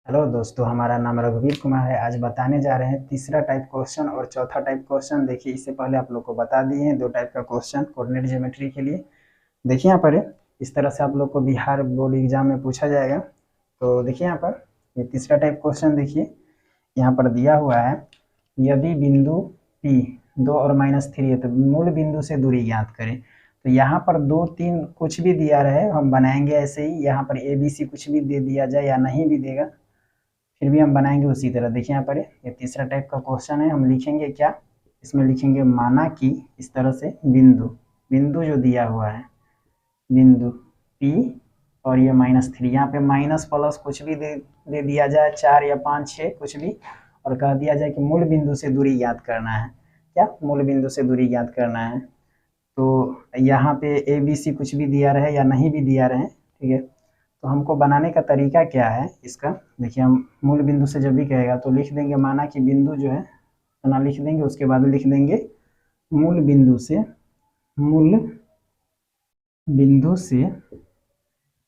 Hello दोस्तों, हमारा नाम रघुवीर कुमार है। आज बताने जा रहे हैं तीसरा टाइप क्वेश्चन और चौथा टाइप क्वेश्चन। देखिए, इससे पहले आप लोग को बता दिए हैं दो टाइप का क्वेश्चन कोऑर्डिनेट ज्योमेट्री के लिए। देखिए यहाँ पर इस तरह से आप लोग को बिहार बोर्ड एग्जाम में पूछा जाएगा। तो देखिए यहाँ पर ये तीसरा टाइप क्वेश्चन देखिए यहाँ पर दिया हुआ है। यदि बिंदु P 2 और -3 है तो मूल बिंदु से दूरी ज्ञात करें। तो यहाँ पर 2 3 कुछ भी दिया रहे हम बनाएंगे ऐसे ही। यहाँ पर ABC कुछ भी दे दिया जाए या नहीं भी देगा फिर भी हम बनाएंगे उसी तरह। देखिए यहाँ पर ये तीसरा टाइप का क्वेश्चन है। हम लिखेंगे क्या, इसमें लिखेंगे माना कि इस तरह से बिंदु बिंदु जो दिया हुआ है बिंदु P और ये -3, यहाँ पे माइनस प्लस कुछ भी दे दिया जाए, 4 या 5 6 कुछ भी, और कह दिया जाए कि मूल बिंदु से दूरी ज्ञात करना है। क्या मूल बिंदु से दूरी ज्ञात करना है। तो यहाँ पे ABC कुछ भी दिया रहे या नहीं भी दिया रहे, ठीक है। तो हमको बनाने का तरीका क्या है इसका, देखिए हम मूल बिंदु से जब भी कहेगा तो लिख देंगे माना कि बिंदु जो है इतना लिख देंगे, उसके बाद लिख देंगे मूल बिंदु से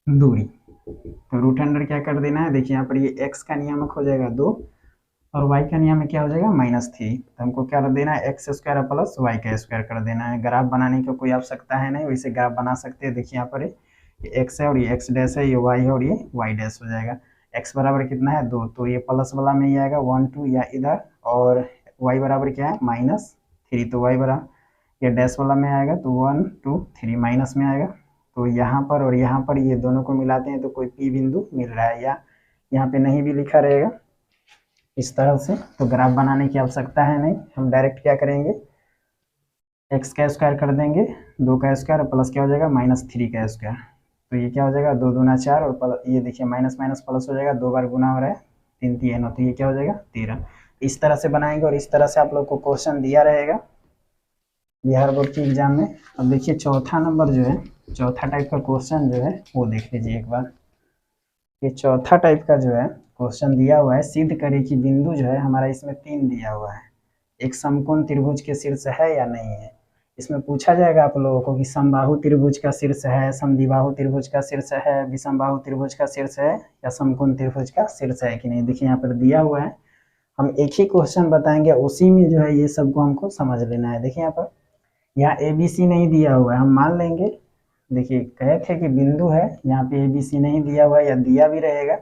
दूरी। तो रूट अंडर क्या कर देना है, देखिए यहाँ पर ये x का नियामक हो जाएगा 2 और y का नियामक क्या हो जाएगा -3। तो हमको क्या कर देना है, x स्क्वायर प्लस y का स्क्वायर कर देना है। ग्राफ बनाने की कोई आवश्यकता है नहीं, वैसे ग्राफ बना सकते हैं। देखिए यहाँ पर ये x है और ये x डैश है, ये y है और ये y डैश हो जाएगा। x बराबर कितना है 2, तो ये प्लस वाला में ही आएगा 1 2 या इधर, और y बराबर क्या है -3, तो y बराबर ये डैश वाला में आएगा तो 1 2 3 माइनस में आएगा। तो यहाँ पर और यहाँ पर ये दोनों को मिलाते हैं तो कोई P बिंदु मिल रहा है, या यहाँ पे नहीं भी लिखा रहेगा इस तरह से। तो ग्राफ बनाने की आवश्यकता है नहीं, हम डायरेक्ट क्या करेंगे, x का स्क्वायर कर देंगे, 2 का स्क्वायर प्लस क्या हो जाएगा -3 का स्क्वायर। तो ये क्या हो जाएगा 2 दूना 4 और ये देखिए माइनस माइनस प्लस हो जाएगा, 2 बार गुना हो रहा है 3 3 9, तो ये क्या हो जाएगा 13। इस तरह से बनाएंगे और इस तरह से आप लोग को क्वेश्चन दिया रहेगा बिहार बोर्ड के एग्जाम में। अब देखिए चौथा नंबर जो है, चौथा टाइप का क्वेश्चन जो है वो देख लीजिए एक बार। ये चौथा टाइप का जो है क्वेश्चन दिया हुआ है, सिद्ध करें कि बिंदु जो है हमारा इसमें 3 दिया हुआ है, एक समकोण त्रिभुज के शीर्ष है या नहीं है। इसमें पूछा जाएगा आप लोगों को कि समबाहु त्रिभुज का शीर्ष है, समद्विबाहु त्रिभुज का शीर्ष है, विषमबाहु त्रिभुज का शीर्ष है, या समकोण त्रिभुज का शीर्ष है कि नहीं। देखिए यहाँ पर दिया हुआ है, हम एक ही क्वेश्चन बताएंगे, उसी में जो है ये सबको हमको समझ लेना है। देखिए यहाँ पर यहाँ ABC नहीं दिया हुआ है, हम मान लेंगे। देखिए कहे थे कि बिंदु है, यहाँ पे ABC नहीं दिया हुआ है या दिया भी रहेगा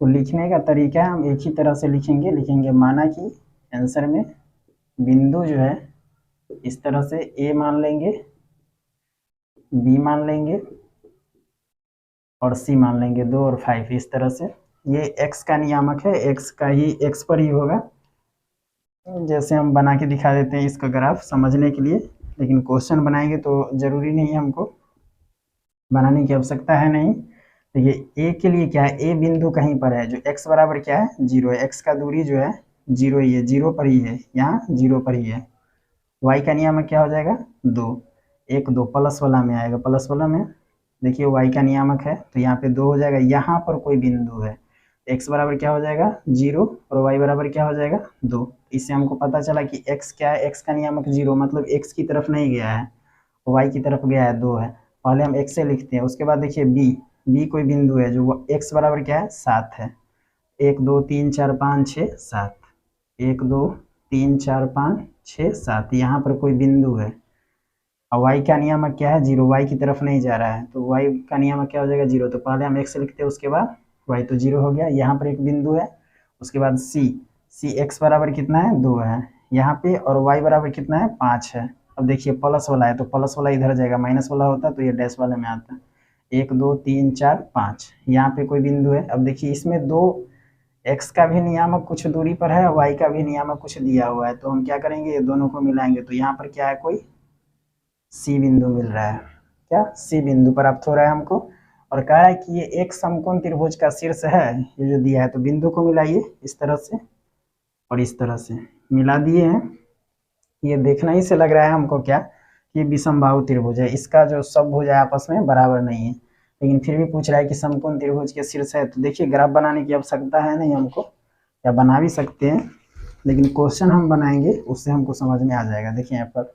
तो लिखने का तरीका हम एक ही तरह से लिखेंगे माना कि आंसर में बिंदु जो है इस तरह से A मान लेंगे, B मान लेंगे और C मान लेंगे, 2 और 5 इस तरह से। ये x का नियामक है, x का ही x पर ही होगा। जैसे हम बना के दिखा देते हैं इसका ग्राफ समझने के लिए, लेकिन क्वेश्चन बनाएंगे तो जरूरी नहीं है, हमको बनाने की आवश्यकता है नहीं। तो ये A के लिए क्या है, A बिंदु कहीं पर है जो x बराबर क्या है 0 है, x का दूरी जो है 0 ही है, 0 पर ही है, यहाँ 0 पर ही है। y का नियामक क्या हो जाएगा 2, 1 2 प्लस वाला में आएगा, प्लस वाला में देखिए y का नियामक है तो यहाँ पे 2 हो जाएगा। यहाँ पर कोई बिंदु है, x बराबर क्या हो जाएगा 0 और y बराबर क्या हो जाएगा 2। इससे हमको पता चला कि x क्या है, x का नियामक 0 मतलब x की तरफ नहीं गया है, y की तरफ गया है 2 है। पहले हम x से लिखते हैं, उसके बाद देखिए b कोई बिंदु है जो x बराबर क्या है 7 है, 1 2 3 4 5 6 7, 1 2 3 4 5 6 7, यहाँ पर कोई बिंदु है। और y का नियामक क्या है 0, y की तरफ नहीं जा रहा है तो y का नियामक क्या हो जाएगा 0। तो पहले हम x लिखते हैं, उसके बाद y, तो 0 हो गया। यहाँ पर एक बिंदु है, उसके बाद c x बराबर कितना है 2 है यहाँ पे, और y बराबर कितना है 5 है। अब देखिए प्लस वाला है तो प्लस वाला इधर जाएगा, माइनस वाला होता तो ये डैश वाले में आता। 1 2 3 4 5 यहाँ पे कोई बिंदु है। अब देखिए इसमें दो x का भी नियामक कुछ दूरी पर है, y का भी नियामक कुछ दिया हुआ है, तो हम क्या करेंगे ये दोनों को मिलाएंगे। तो यहाँ पर क्या है, कोई C बिंदु मिल रहा है, क्या C बिंदु प्राप्त हो रहा है हमको, और कह रहा है कि ये एक समकोण त्रिभुज का शीर्ष है, ये जो दिया है। तो बिंदु को मिलाइए इस तरह से और इस तरह से मिला दिए हैं। ये देखना ही से लग रहा है हमको क्या, ये विषमबाहु त्रिभुज है, इसका जो सब भुज है आपस में बराबर नहीं है, लेकिन फिर भी पूछ रहा है कि समकोण त्रिभुज के शीर्ष है। तो देखिए ग्राफ बनाने की आवश्यकता है नहीं हमको, या बना भी सकते हैं, लेकिन क्वेश्चन हम बनाएंगे उससे हमको समझ में आ जाएगा। देखिए यहाँ पर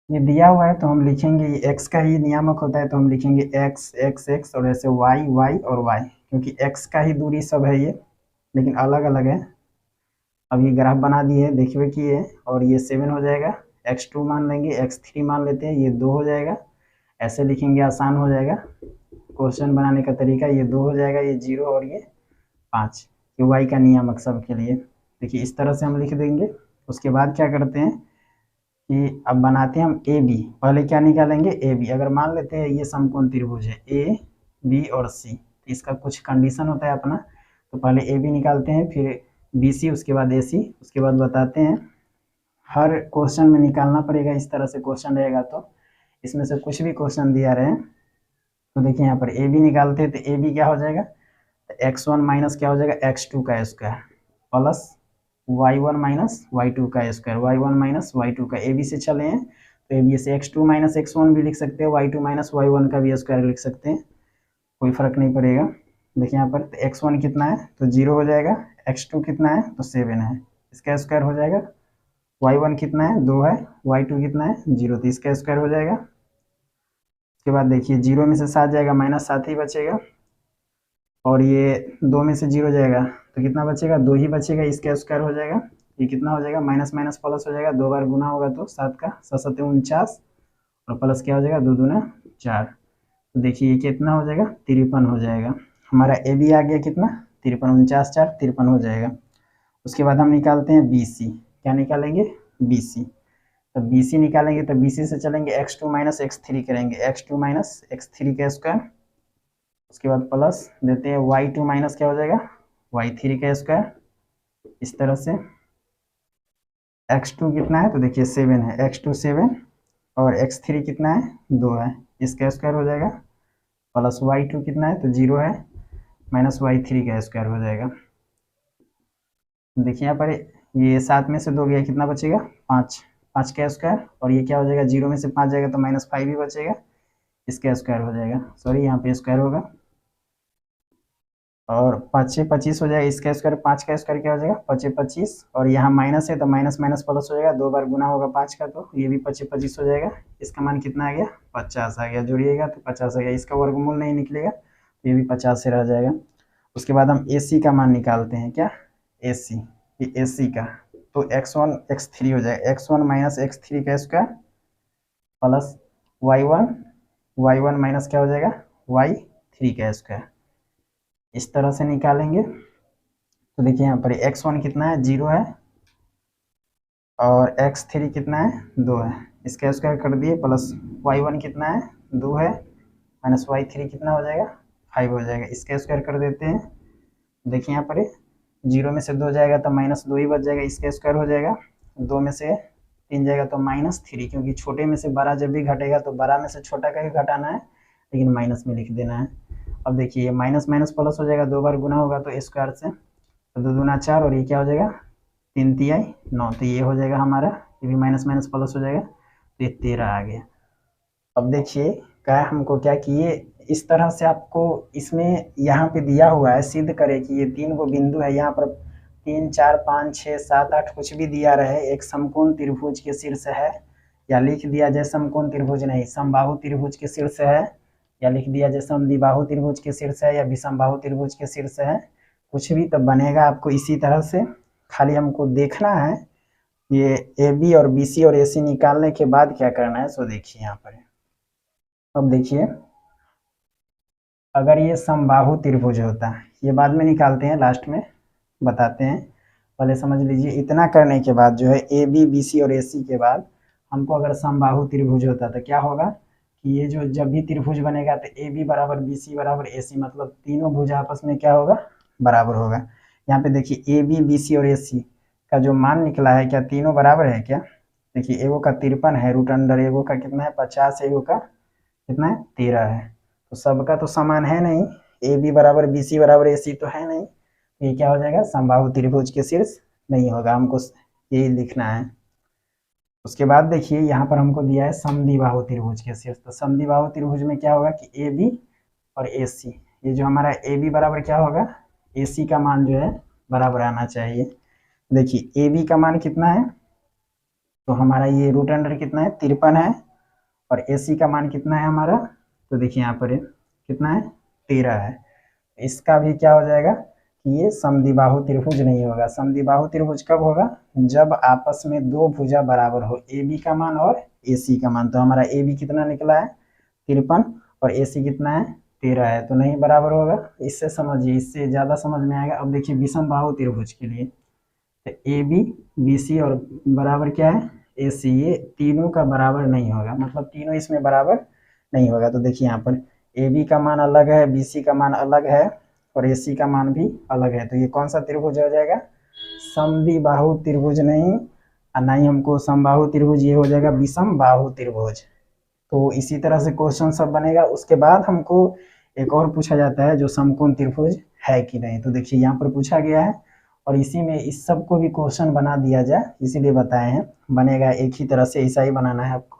ये दिया हुआ है तो हम लिखेंगे, ये x का ही नियामक होता है तो हम लिखेंगे x x x और ऐसे y y और y, क्योंकि x का ही दूरी सब है ये, लेकिन अलग अलग है। अब ये ग्राफ बना दिए, देखिए कि ये और ये 7 हो जाएगा, x2 मान लेंगे, x3 मान लेते हैं, ये 2 हो जाएगा, ऐसे लिखेंगे आसान हो जाएगा। क्वेश्चन बनाने का तरीका, ये 2 हो जाएगा, ये 0 और ये 5, ये y का नियामक सब के लिए। देखिए इस तरह से हम लिख देंगे। उसके बाद क्या करते हैं कि अब बनाते हैं हम ए बी। पहले क्या निकालेंगे, ए बी। अगर मान लेते हैं ये समकोण त्रिभुज है ए बी और सी, तो इसका कुछ कंडीशन होता है अपना, तो पहले ए बी निकालते हैं, फिर बी सी, उसके बाद ए सी, उसके बाद बताते हैं। हर क्वेश्चन में निकालना पड़ेगा, इस तरह से क्वेश्चन रहेगा तो इसमें से कुछ भी क्वेश्चन दिया रहे तो देखिए यहाँ पर ए बी निकालते हैं, तो ए बी क्या हो जाएगा, x1 माइनस क्या हो जाएगा, x2 का square plus y1 minus y2 का स्क्वायर, y1 माइनस y2 का। ए बी से चले हैं तो ए बी से x2 माइनस x1 भी लिख सकते हैं, y2 माइनस y1 का भी स्क्वायर लिख सकते हैं, कोई फर्क नहीं पड़ेगा। देखिए यहाँ पर तो x1 कितना है तो 0 हो जाएगा, x2 कितना है तो 7 है, इसका स्क्वायर हो जाएगा। y1 कितना है 2 है, y2 कितना है 0, तो इसका स्क्वायर हो जाएगा। उसके बाद देखिए 0 में से 7 जाएगा, माइनस 7 ही बचेगा, और ये 2 में से 0 जाएगा तो कितना बचेगा, 2 ही बचेगा, इसका स्क्वायर हो जाएगा। ये कितना हो जाएगा, माइनस माइनस प्लस हो जाएगा, 2 बार गुना होगा तो 7 का 7 7 49, और प्लस क्या हो जाएगा 2 दूना 4, तो देखिए ये कितना हो जाएगा, 53 हो जाएगा। हमारा ए बी आ गया कितना, 53, 49 4 53 हो जाएगा। उसके बाद हम निकालते हैं बी सी। क्या निकालेंगे, बी सी। तो बी सी निकालेंगे तो बी सी से चलेंगे x2 माइनस x3 करेंगे, x2 माइनस x3 का स्क्वायर, उसके बाद प्लस देते हैं y2 माइनस क्या हो जाएगा, y3 का स्क्वायर। इस तरह से x2 कितना है तो देखिए 7 है, x2 7, और x3 कितना है 2 है, इसका स्क्वायर हो जाएगा, प्लस y2 कितना है तो 0 है, माइनस y3 का स्क्वायर हो जाएगा। देखिए यहाँ पर ये 7 में से 2 गया, कितना बचेगा 5, 5 का स्क्वायर, और ये क्या हो जाएगा, 0 में से 5 जाएगा तो माइनस 5 ही बचेगा, इसका स्क्वायर हो जाएगा, सॉरी यहाँ पे स्क्वायर होगा, और 5 से 25 हो जाएगा, इसका स्क्वायर 5 का स्क्वायर क्या हो जाएगा 5 25, और यहाँ माइनस है तो माइनस माइनस प्लस हो जाएगा, 2 बार गुना होगा 5 का, तो ये भी 25 25 हो जाएगा, इसका मान कितना आ गया 50 आ गया, जोड़िएगा तो 50 आ गया, इसका वर्गमूल नहीं निकलेगा तो ये भी 50 से रह जाएगा। उसके बाद हम ए सी का मान निकालते हैं, क्या ए सी, ये ए सी का, तो x1 x3 हो जाएगा, x1 माइनस x3 का स्क्वायर प्लस y1 माइनस क्या हो जाएगा y3 का स्क्वायर। इस तरह से निकालेंगे तो देखिए यहाँ पर x1 कितना है 0 है, और x3 कितना है 2 है, इसका स्क्वायर कर दिए, प्लस y1 कितना है 2 है, माइनस y3 कितना हो जाएगा 5 हो जाएगा, इसका स्क्वायर कर देते हैं। देखिए यहाँ पर 0 में से 2 जाएगा तो माइनस 2 ही बच जाएगा, इसका स्क्वायर हो जाएगा, 2 में से 3 जाएगा तो -3, क्योंकि छोटे में से बड़ा जब भी घटेगा तो बड़ा में से छोटा का ही घटाना है, लेकिन माइनस में लिख देना है। अब देखिए माइनस माइनस प्लस हो जाएगा, 2 बार गुना होगा तो स्क्वायर से, तो 2 दूना 4, और ये क्या हो जाएगा 3 तिहाई 9, तो ये हो जाएगा हमारा, ये भी माइनस माइनस प्लस हो जाएगा, तो ये 13 आ गया। अब देखिए क्या हमको क्या किए, इस तरह से आपको इसमें यहाँ पे दिया हुआ है, सिद्ध करें कि ये 3 गो बिंदु है, यहाँ पर 3 4 5 6 7 8 कुछ भी दिया रहे, एक समकोण त्रिभुज के शीर्ष है, या लिख दिया जाए समकोण त्रिभुज नहीं समबाहु त्रिभुज के शीर्ष है, या लिख दिया जाए समद्विबाहु त्रिभुज के शीर्ष है, या विषमबाहु त्रिभुज के शीर्ष है, कुछ भी तो बनेगा आपको इसी तरह से। खाली हमको देखना है ये ए बी और बी सी और ए सी निकालने के बाद क्या करना है, सो देखिए यहाँ पर। अब देखिए अगर ये समबाहु त्रिभुज होता है, ये बाद में निकालते हैं, लास्ट में बताते हैं, पहले समझ लीजिए। इतना करने के बाद जो है ए बी बी सी और ए सी के बाद हमको अगर समबाहु त्रिभुज होता तो क्या होगा कि ये जो जब भी त्रिभुज बनेगा तो ए बी बराबर बी सी बराबर ए सी, मतलब तीनों भुज आपस में क्या होगा बराबर होगा। यहाँ पे देखिए ए बी बी सी और ए सी का जो मान निकला है, क्या तीनों बराबर है क्या, देखिए एगो का 53 है, रूट अंडर एगो का कितना है 50, एगो का कितना है 13 है, तो सबका तो समान है नहीं, ए बी बराबर बी सी बराबर ए सी तो है नहीं, ये क्या हो जाएगा समबाहु त्रिभुज के शीर्ष नहीं होगा, हमको यही लिखना है। उसके बाद देखिए यहाँ पर हमको दिया है समद्विबाहु त्रिभुज के शीर्ष, तो समद्विबाहु त्रिभुज में क्या होगा कि ए बी और ए सी, ये जो हमारा ए बी बराबर क्या होगा ए सी का मान जो है बराबर आना चाहिए। देखिए ए बी का मान कितना है, तो हमारा ये रूट अंडर कितना है 53 है, और ए सी का मान कितना है हमारा, तो देखिए यहाँ पर कितना है 13 है, इसका भी क्या हो जाएगा कि ये समद्विबाहु त्रिभुज नहीं होगा। समद्विबाहु त्रिभुज कब होगा, जब आपस में दो भुजा बराबर हो, ए बी का मान और ए सी का मान। तो हमारा ए बी कितना निकला है 53 और ए सी कितना है 13 है, तो नहीं बराबर होगा। इससे समझिए, इससे ज्यादा समझ में आएगा। अब देखिए विषम बाहु त्रिभुज के लिए ए बी बी सी और बराबर क्या है ए सी, ये तीनों का बराबर नहीं होगा, मतलब तीनों इसमें बराबर नहीं होगा। तो देखिए यहाँ पर ए बी का मान अलग है, बी सी का मान अलग है और ए सी का मान भी अलग है। तो ये कौन सा त्रिभुज हो जाएगा, समद्विबाहु त्रिभुज नहीं, और ना ही हमको समबाहु त्रिभुज, ये हो जाएगा विषम बाहु त्रिभुज। तो इसी तरह से क्वेश्चन सब बनेगा। उसके बाद हमको एक और पूछा जाता है जो समकोण त्रिभुज है कि नहीं। तो देखिए यहाँ पर पूछा गया है और इसी में इस सब को भी क्वेश्चन बना दिया जाए, इसीलिए बताए हैं। बनेगा एक ही तरह से, ऐसा ही बनाना है आपको।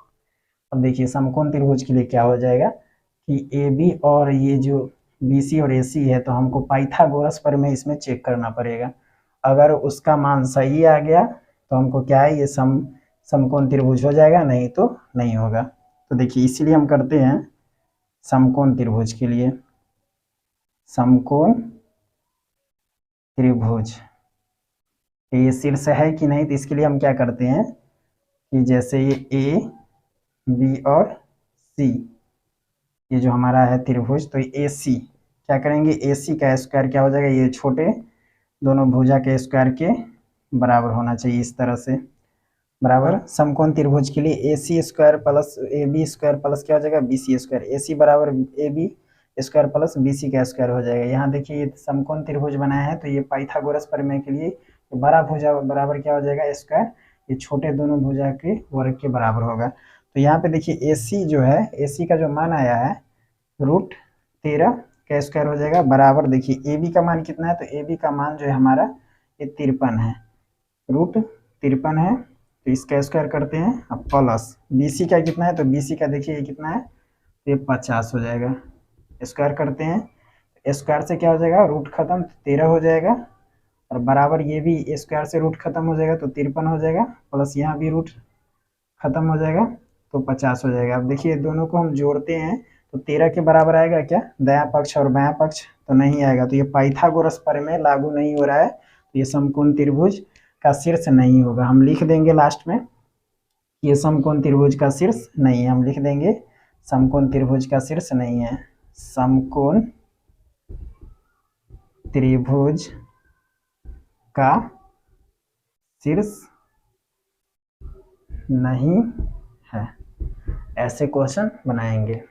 अब देखिए समकोण त्रिभुज के लिए क्या हो जाएगा कि ए बी और ये जो बी सी और ए सी है, तो हमको पाइथागोरस प्रमेय इसमें चेक करना पड़ेगा। अगर उसका मान सही आ गया तो हमको क्या है, ये समकोण त्रिभुज हो जाएगा, नहीं तो नहीं होगा। तो देखिए इसीलिए हम करते हैं समकोण त्रिभुज के लिए, समकोण त्रिभुज ये शीर्ष है कि नहीं, तो इसके लिए हम क्या करते हैं कि जैसे ये ए बी और सी, ये जो हमारा है त्रिभुज, तो ए सी क्या करेंगे, ए सी का स्क्वायर क्या हो जाएगा, ये छोटे दोनों भुजा के स्क्वायर के बराबर होना चाहिए, इस तरह से बराबर। समकोण त्रिभुज के लिए A C square plus A B square plus क्या हो जाएगा B C square, A C बराबर A B square plus B C का स्क्वायर हो जाएगा। यहाँ देखिए ये समकोण त्रिभुज बनाया है, तो ये पाइथागोरस प्रमेय के लिए बड़ा भुजा बराबर क्या हो जाएगा स्क्वायर, ये छोटे दोनों भुजा के वर्ग के बराबर होगा। तो यहाँ पे देखिए ए सी जो है, ए सी का जो मान आया है √13 का स्क्वायर हो जाएगा बराबर। देखिए ए बी का मान कितना है, तो ए बी का मान जो है हमारा ये 53 है, √53 है, तो इसका स्क्वायर करते हैं। अब प्लस बी सी का कितना है, तो बी सी का देखिए ये कितना है, तो ये 50 हो जाएगा, स्क्वायर करते हैं। स्क्वायर से क्या हो जाएगा, रूट खत्म, 13 हो जाएगा और बराबर ये भी स्क्वायर से रूट खत्म हो जाएगा तो 53 हो जाएगा, प्लस यहाँ भी रूट खत्म हो जाएगा तो 50 हो जाएगा। अब देखिए दोनों को हम जोड़ते हैं तो 13 के बराबर आएगा क्या, दायां पक्ष और बायां पक्ष, तो नहीं आएगा। तो ये पाइथागोरस प्रमेय लागू नहीं हो रहा है, तो ये समकोण त्रिभुज का शीर्ष नहीं होगा। हम लिख देंगे लास्ट में, ये समकोण त्रिभुज का शीर्ष नहीं है, हम लिख देंगे समकोण त्रिभुज का शीर्ष नहीं है, समकोण त्रिभुज का शीर्ष नहीं है, ऐसे क्वेश्चन बनाएंगे।